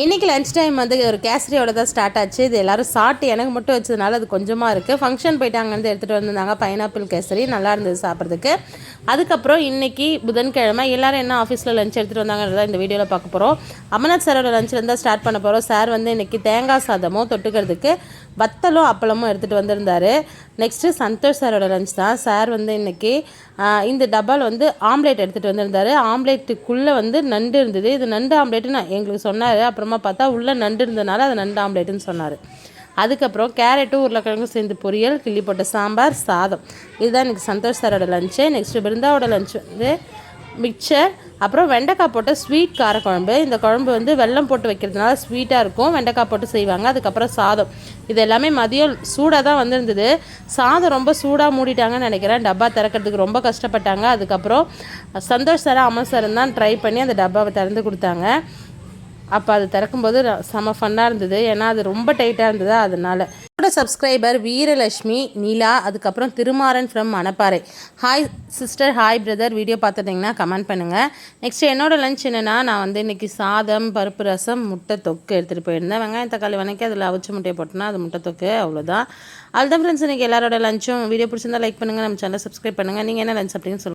இன்றைக்கி lunch time வந்து ஒரு கேசரியோட தான் ஸ்டார்ட் ஆச்சு. இது எல்லோரும் சாப்பிட்டு எனக்கு மட்டும் வச்சதுனால அது கொஞ்சமாக இருக்குது. ஃபங்க்ஷன் போயிட்டு அங்கேருந்து எடுத்துகிட்டு வந்திருந்தாங்க பைனாப்பிள் கேசரி, நல்லா இருந்தது சாப்பிட்றதுக்கு. அதுக்கப்புறம் இன்றைக்கி புதன்கிழமை எல்லோரும் என்ன ஆஃபீஸில் லஞ்ச் எடுத்துகிட்டு வந்தாங்கன்றத இந்த வீடியோவில் பார்க்க போகிறோம். அமர்நாத் சாரோட லஞ்சில் தான் ஸ்டார்ட் பண்ண போகிறோம். சார் வந்து இன்றைக்கி தேங்காய் சாதமும் தொட்டுக்கிறதுக்கு வத்தலும் அப்பளமும் எடுத்துகிட்டு வந்திருந்தார். நெக்ஸ்ட்டு சந்தோஷ் சாரோட லஞ்ச் தான். சார் வந்து இன்றைக்கி இந்த டப்பாவில் வந்து ஆம்லேட் எடுத்துகிட்டு வந்திருந்தார். ஆம்லேட்டுக்குள்ளே வந்து நண்டு இருந்தது. இது நண்டு ஆம்லேட்டுன்னு எங்களுக்கு சொன்னார். அப்புறமா பார்த்தா உள்ளே நண்டு இருந்ததுனால அது நண்டு ஆம்லேட்டுன்னு சொன்னார். அதுக்கப்புறம் கேரட்டும் உருளைக்கிழங்கும் சேர்ந்து பொரியல், கிள்ளி போட்ட சாம்பார், சாதம். இதுதான் இன்றைக்கி சந்தோஷ் சாரோட லஞ்சு. நெக்ஸ்ட்டு பிருந்தாவோட லஞ்ச் வந்து மிக்சர், அப்புறம் வெண்டைக்காய் போட்ட ஸ்வீட் காரக்குழம்பு. இந்த குழம்பு வந்து வெல்லம் போட்டு வைக்கிறதுனால ஸ்வீட்டாக இருக்கும். வெண்டைக்காய் போட்டு செய்வாங்க. அதுக்கப்புறம் சாதம். இது எல்லாமே மதியம் சூடாக தான் வந்திருந்தது. சாதம் ரொம்ப சூடாக மூடிட்டாங்கன்னு நினைக்கிறேன். டப்பா திறக்கிறதுக்கு ரொம்ப கஷ்டப்பட்டாங்க. அதுக்கப்புறம் சந்தோஷ் சார் அமர் சாரும் தான் ட்ரை பண்ணி அந்த டப்பாவை திறந்து கொடுத்தாங்க. அப்போ அது திறக்கும்போது செம ஃபன்னாக இருந்தது. ஏன்னா அது ரொம்ப டைட்டாக இருந்தது. அதனால் என்னோட சப்ஸ்கிரைபர் வீரலட்சுமி, நீலா, அதுக்கப்புறம் Thirumaran from Manapparai. Hi sister, hi brother. Video பார்த்துட்டிங்கன்னா கமெண்ட் பண்ணுங்கள். நெக்ஸ்ட் என்னோடய லஞ்ச் என்னென்னா, நான் வந்து இன்றைக்கி சாதம், பருப்பு ரசம், முட்டை தொக்கு எடுத்துகிட்டு போயிருந்தேன். வெங்காயம் தக்காளி வணக்கி அதில் அவிச்ச முட்டையை போட்டோன்னா அது முட்டை தொக்கு, அவ்வளோதான். அதுதான் ஃப்ரெண்ட்ஸ் இன்றைக்கி எல்லாரோட லஞ்சும். வீடியோ பிடிச்சிருந்தா லைக் பண்ணுங்கள், நம்ம சேனலை சப்ஸ்கிரைப் பண்ணுங்கள். நீங்கள் என்ன லஞ்ச் அப்படின்னு சொல்லுங்கள்.